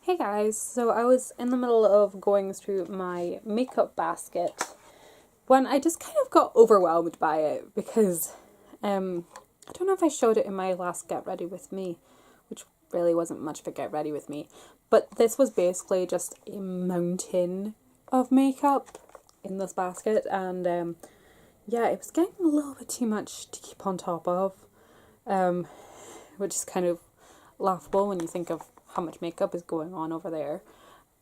Hey guys, so I was in the middle of going through my makeup basket when I just kind of got overwhelmed by it because I don't know if I showed it in my last Get Ready With Me, which really wasn't much of a Get Ready With Me, but this was basically just a mountain of makeup in this basket, and yeah, it was getting a little bit too much to keep on top of, which is kind of laughable when you think of how much makeup is going on over there,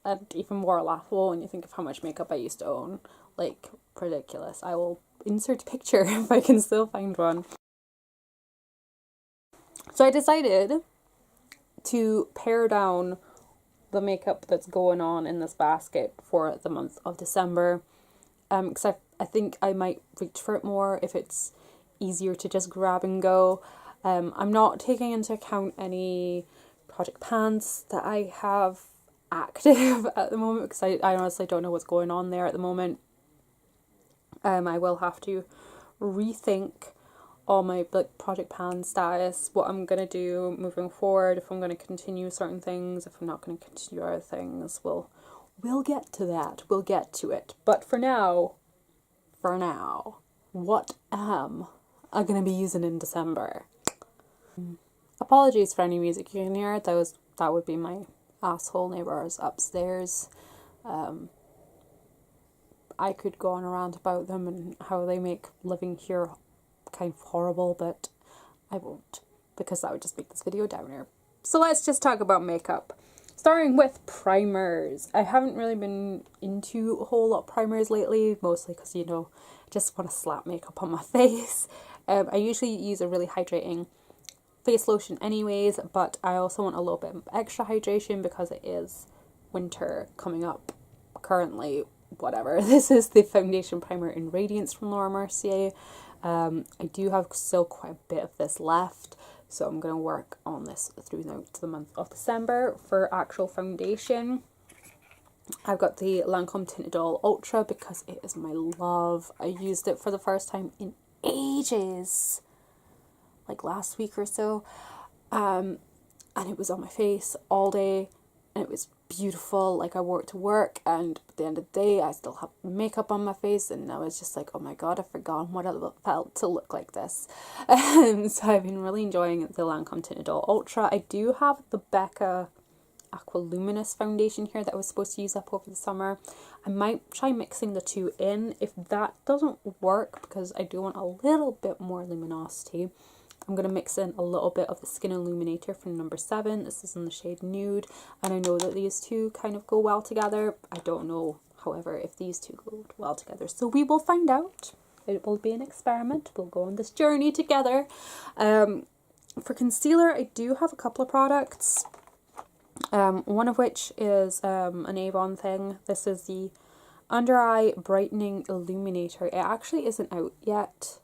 and even more laughable when you think of how much makeup I used to own. Like, ridiculous. I will insert a picture if I can still find one. So I decided to pare down the makeup that's going on in this basket for the month of December, because I think I might reach for it more if it's easier to just grab and go. I'm not taking into account any Project Pants that I have active at the moment because I honestly don't know what's going on there at the moment. I will have to rethink all my Project Pan status, what I'm gonna do moving forward, if I'm gonna continue certain things, if I'm not gonna continue other things. We'll get to that. We'll get to it. But for now, what am I gonna be using in December? Apologies for any music you can hear. That would be my asshole neighbours upstairs. I could go on a rant about them and how they make living here kind of horrible, but I won't, because that would just make this video downer. So let's just talk about makeup. Starting with primers. I haven't really been into a whole lot of primers lately, mostly because, I just want to slap makeup on my face. I usually use a really hydrating face lotion anyways, but I also want a little bit of extra hydration because it is winter coming up currently. Whatever. This is the foundation primer in Radiance from Laura Mercier. I do have still quite a bit of this left, so I'm going to work on this through to the month of December. For actual foundation, I've got the Lancome Tinted All Ultra because it is my love. I used it for the first time in ages, like last week or so, and it was on my face all day, and it was beautiful. Like, I wore it to work, and at the end of the day I still have makeup on my face, and I was just like, oh my god, I've forgotten what it felt to look like this. So I've been really enjoying the Lancome Tinted All Ultra. I do have the Becca Aqua Luminous foundation here that I was supposed to use up over the summer. I might try mixing the two in. If that doesn't work, because I do want a little bit more luminosity, I'm going to mix in a little bit of the Skin Illuminator from number 7. This is in the shade Nude, and I know that these two kind of go well together. I don't know, however, if these two go well together, so we will find out. It will be an experiment. We'll go on this journey together. For concealer, I do have a couple of products, one of which is an Avon thing. This is the Under Eye Brightening Illuminator. It actually isn't out yet.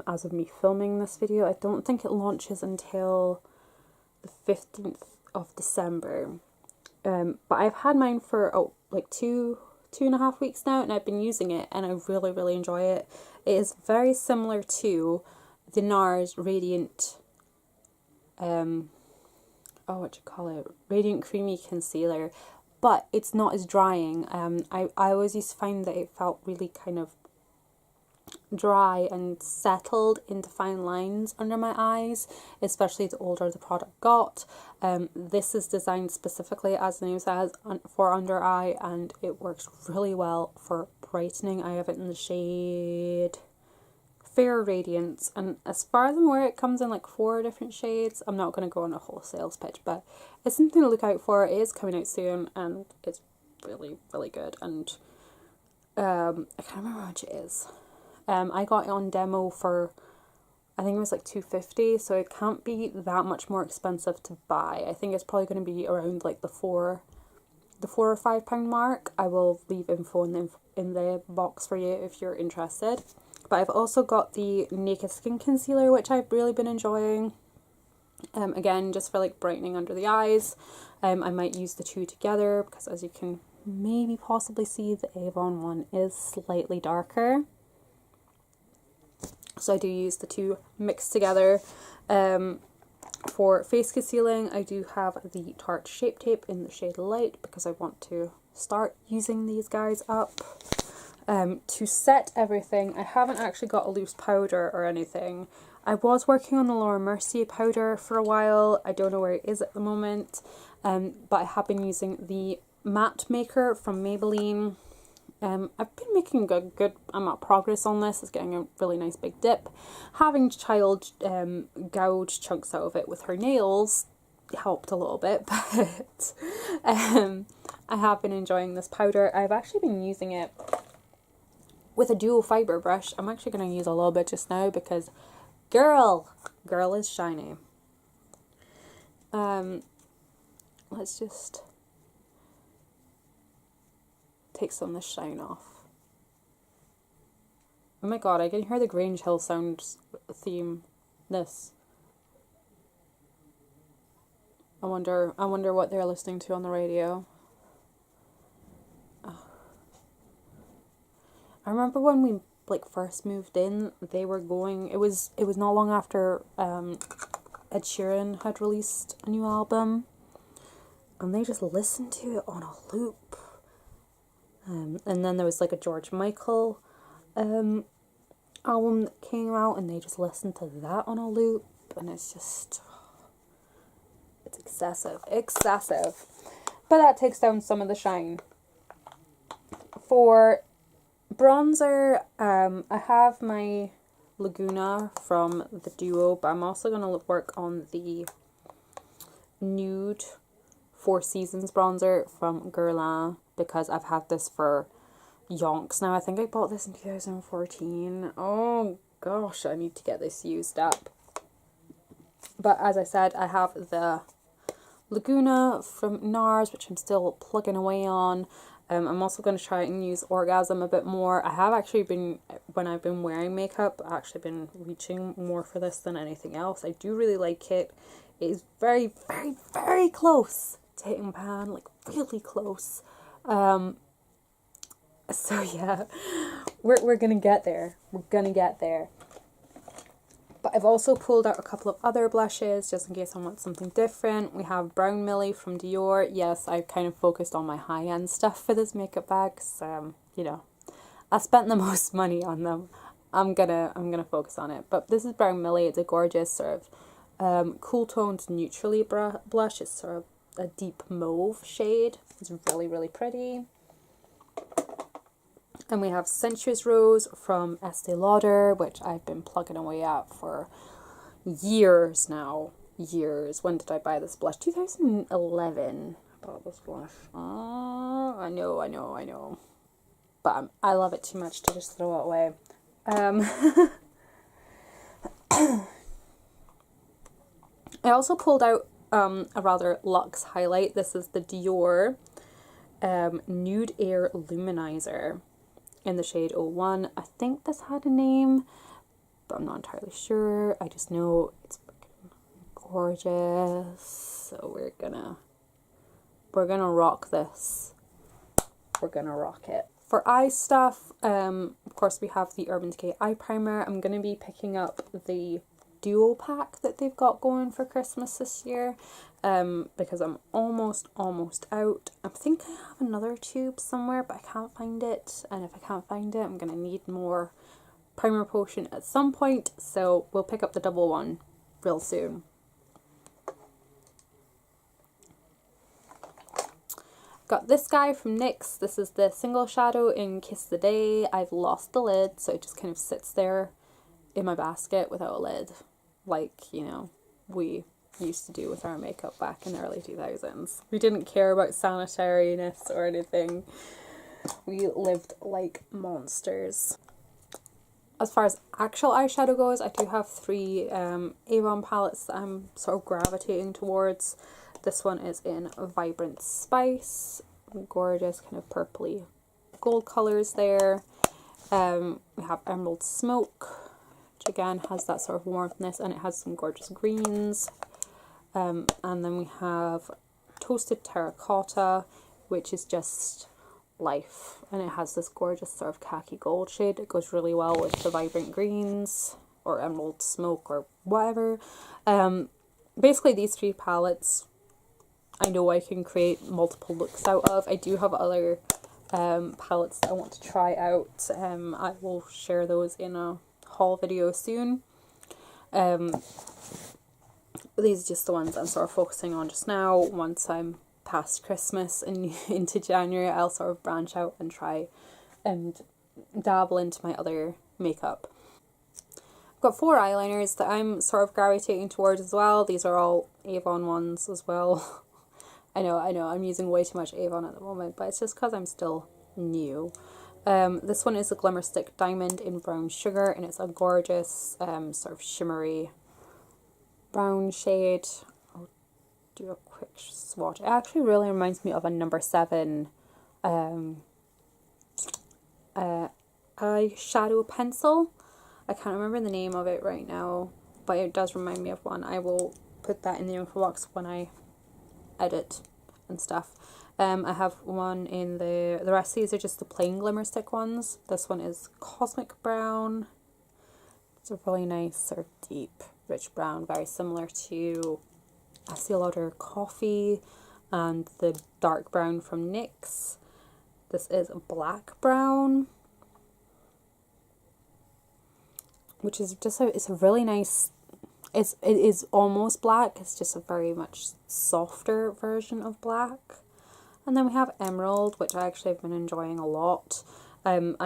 As of me filming this video, I don't think it launches until the 15th of December. But I've had mine for like 2.5 weeks now, and I've been using it, and I really, really enjoy it. It is very similar to the NARS Radiant, Radiant Creamy Concealer, but it's not as drying. I always used to find that it felt really kind of dry and settled into fine lines under my eyes, especially the older the product got. This is designed specifically, as the name says, for under eye, and it works really well for brightening. I have it in the shade Fair Radiance, and as far as I'm aware, it comes in like 4 different shades. I'm not going to go on a whole sales pitch, but it's something to look out for. It is coming out soon, and it's really, really good. And I can't remember how much it is. I got it on demo for, I think it was like $2.50, so it can't be that much more expensive to buy. I think it's probably going to be around like the £4 or £5 mark. I will leave info in the box for you if you're interested. But I've also got the Naked Skin Concealer, which I've really been enjoying. Again, just for like brightening under the eyes. I might use the two together because, as you can maybe possibly see, the Avon one is slightly darker. So I do use the two mixed together. For face concealing, I do have the Tarte Shape Tape in the shade Light because I want to start using these guys up. To set everything, I haven't actually got a loose powder or anything. I was working on the Laura Mercier powder for a while. I don't know where it is at the moment, but I have been using the Matte Maker from Maybelline. I've been making a good amount of progress on this. It's getting a really nice big dip. Having child gouge chunks out of it with her nails helped a little bit, but I have been enjoying this powder. I've actually been using it with a dual fiber brush. I'm actually going to use a little bit just now because girl is shiny. Let's just take some of the shine off. Oh my god, I can hear the Grange Hill Sounds theme. This. I wonder what they're listening to on the radio. Oh. I remember when we first moved in, they were going. It was not long after Ed Sheeran had released a new album, and they just listened to it on a loop. And then there was like a George Michael album that came out, and they just listened to that on a loop, and it's just, it's excessive. But that takes down some of the shine. For bronzer, I have my Laguna from the Duo, but I'm also going to work on the Nude Four Seasons bronzer from Guerlain, because I've had this for yonks now. I think I bought this in 2014. Oh gosh, I need to get this used up. But as I said, I have the Laguna from NARS, which I'm still plugging away on. I'm also going to try and use Orgasm a bit more. I have actually been, when I've been wearing makeup, I've actually been reaching more for this than anything else. I do really like it. It is very, very, very close to hitting pan, like really close. So yeah, we're gonna get there. We're gonna get there. But I've also pulled out a couple of other blushes just in case I want something different. We have Brown Millie from Dior. Yes, I kind of focused on my high-end stuff for this makeup bag, because you know, I spent the most money on them. I'm gonna focus on it. But this is Brown Millie. It's a gorgeous sort of cool toned neutrally blush. It's sort of a deep mauve shade. It's really, really pretty. And we have Sensuous Rose from Estee Lauder, which I've been plugging away at for years now. Years. When did I buy this blush? 2011. I bought this blush. Oh, I know. But I love it too much to just throw it away. I also pulled out a rather luxe highlight. This is the Dior Nude Air Luminizer in the shade 01. I think this had a name, but I'm not entirely sure. I just know it's gorgeous. So we're gonna rock this. We're gonna rock it. For eye stuff, of course we have the Urban Decay eye primer. I'm gonna be picking up the duo pack that they've got going for Christmas this year, because I'm almost out. I think I have another tube somewhere, but I can't find it, and if I can't find it, I'm gonna need more primer potion at some point, so we'll pick up the double one real soon. Got this guy from NYX. This is the Single Shadow in Kiss the Day. I've lost the lid, so it just kind of sits there in my basket without a lid, like, you know, we used to do with our makeup back in the early 2000s. We didn't care about sanitariness or anything. We lived like monsters. As far as actual eyeshadow goes, I do have 3 Avon palettes that I'm sort of gravitating towards. This one is in Vibrant Spice. Gorgeous kind of purpley gold colours there. We have Emerald Smoke, which again has that sort of warmthness, and it has some gorgeous greens. And then we have Toasted Terracotta, which is just life, and it has this gorgeous sort of khaki gold shade. It goes really well with the vibrant greens or emerald smoke or whatever. basically these three palettes I know I can create multiple looks out of. I do have other palettes that I want to try out. I will share those in a haul video soon. These are just the ones I'm sort of focusing on just now. Once I'm past Christmas and into January, I'll sort of branch out and try and dabble into my other makeup. I've got 4 eyeliners that I'm sort of gravitating towards as well. These are all Avon ones as well. I know, I'm using way too much Avon at the moment, but it's just because I'm still new. This one is a Glimmer Stick Diamond in Brown Sugar, and it's a gorgeous sort of shimmery brown shade. I'll do a quick swatch. It actually really reminds me of a number 7 eyeshadow pencil. I can't remember the name of it right now, but it does remind me of one. I will put that in the info box when I edit and stuff. I have one in the rest of these are just the plain Glimmer Stick ones. This one is Cosmic Brown. It's a really nice sort of deep, rich brown, very similar to Estee Lauder Coffee and the dark brown from NYX. This is Black Brown, which is just it's a really nice, it is almost black, it's just a very much softer version of black. And then we have Emerald, which I actually have been enjoying a lot. I'm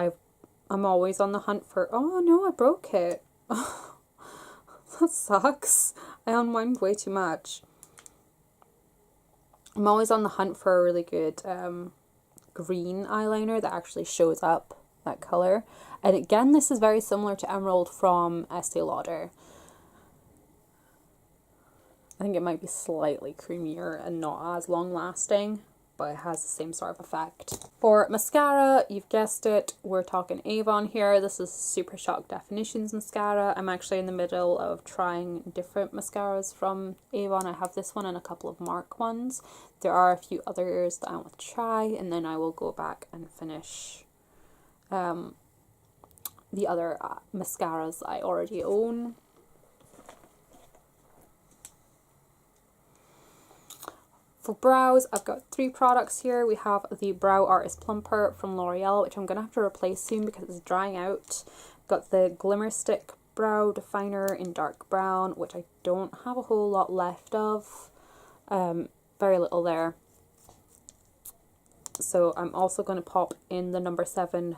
always on the hunt for, oh no, I broke it. That sucks. I unwound way too much. I'm always on the hunt for a really good green eyeliner that actually shows up that colour. And again, this is very similar to Emerald from Estee Lauder. I think it might be slightly creamier and not as long lasting, but it has the same sort of effect. For mascara, you've guessed it, we're talking Avon here. This is Super Shock Definitions mascara. I'm actually in the middle of trying different mascaras from Avon. I have this one and a couple of MARC ones. There are a few others that I want to try, and then I will go back and finish the other mascaras I already own. For brows, I've got 3 products here. We have the Brow Artist Plumper from L'Oreal, which I'm going to have to replace soon because it's drying out. Got the Glimmer Stick Brow Definer in dark brown, which I don't have a whole lot left of. Very little there. So I'm also going to pop in the number 7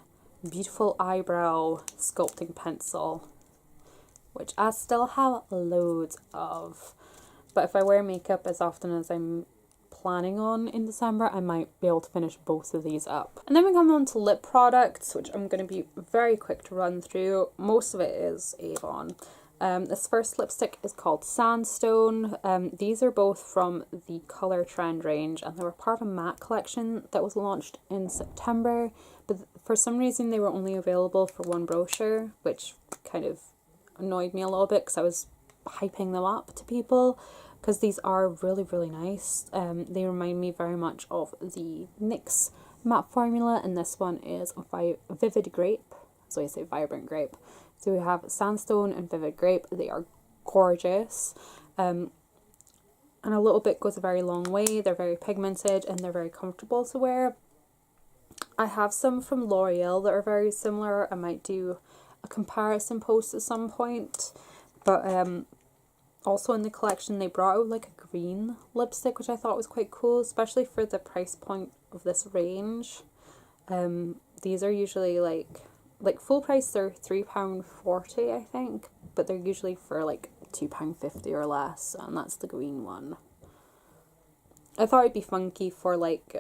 Beautiful Eyebrow Sculpting Pencil, which I still have loads of. But if I wear makeup as often as I'm planning on in December, I might be able to finish both of these up. And then we come on to lip products, which I'm going to be very quick to run through. Most of it is Avon. This first lipstick is called Sandstone. These are both from the Colour Trend range, and they were part of a matte collection that was launched in September, but for some reason they were only available for one brochure, which kind of annoyed me a little bit because I was hyping them up to people, because these are really, really nice. They remind me very much of the NYX matte formula, and this one is Vivid Grape, so I say Vibrant Grape. So we have Sandstone and Vivid Grape. They are gorgeous, and a little bit goes a very long way. They're very pigmented and they're very comfortable to wear. I have some from L'Oreal that are very similar. I might do a comparison post at some point, but also in the collection they brought out like a green lipstick, which I thought was quite cool, especially for the price point of this range. These are usually like full price, they're £3.40 I think, but they're usually for like £2.50 or less, and that's the green one. I thought it'd be funky for like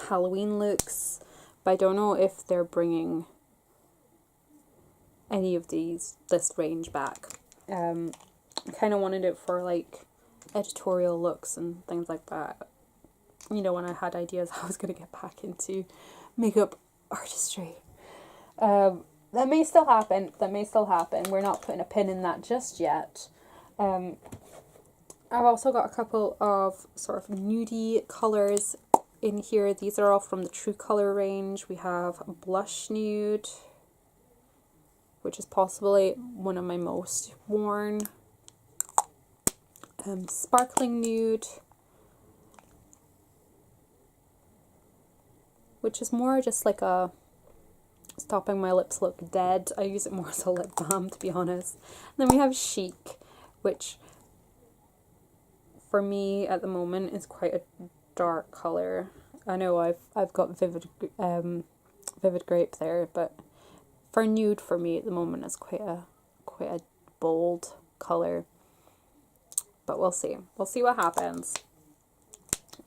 Halloween looks, but I don't know if they're bringing any of this range back. I kind of wanted it for like editorial looks and things like that. You know, when I had ideas I was going to get back into makeup artistry. That may still happen. We're not putting a pin in that just yet. I've also got a couple of sort of nudie colours in here. These are all from the True Colour range. We have Blush Nude, which is possibly one of my most worn. Sparkling Nude, which is more just like a stopping my lips look dead. I use it more as a lip balm, to be honest. And then we have Chic, which for me at the moment is quite a dark colour. I know I've got Vivid Grape there, but for nude for me at the moment is quite a bold colour. But we'll see. We'll see what happens.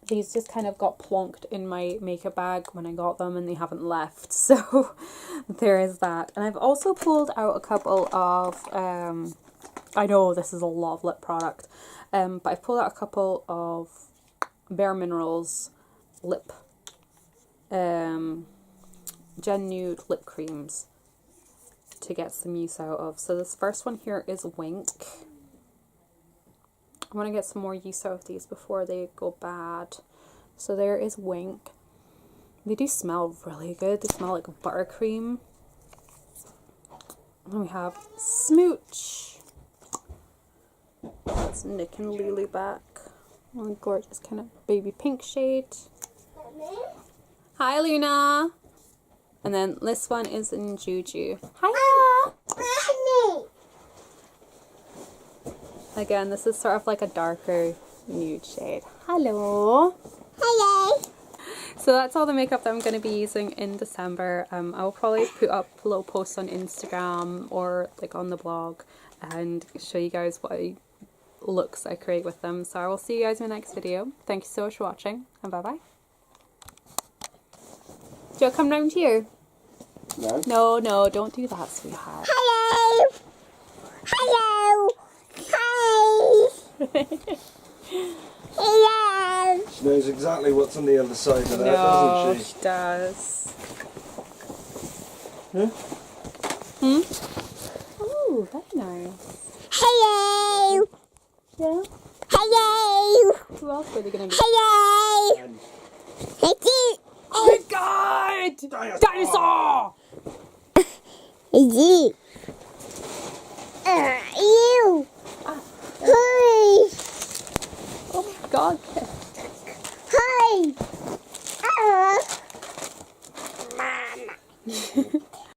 These just kind of got plonked in my makeup bag when I got them and they haven't left. So there is that. And I've also pulled out a couple of, I know this is a lot of lip product, but I've pulled out a couple of Bare Minerals lip, Gen Nude lip creams to get some use out of. So this first one here is Wink. I want to get some more use out of these before they go bad. So there is Wink. They do smell really good. They smell like buttercream. And we have Smooch. That's Nick and Lily back. One gorgeous kind of baby pink shade. Hi, Luna. And then this one is in Juju. Hi. Again, this is sort of like a darker nude shade. Hello. Hello. So that's all the makeup that I'm going to be using in December. I'll probably put up little posts on Instagram or like on the blog and show you guys what looks I create with them. So I will see you guys in my next video. Thank you so much for watching and bye bye. Do you come round here? No. No, don't do that, sweetheart. Hello. Hello. Hi. Hello. She knows exactly what's on the other side of that, No, doesn't she? she does. Huh? Oh, very nice. Hello. Yeah. Hello. Who else are they going to be? Hello. And Oh my god! Dinosaur! You. You. Hi. Oh my god.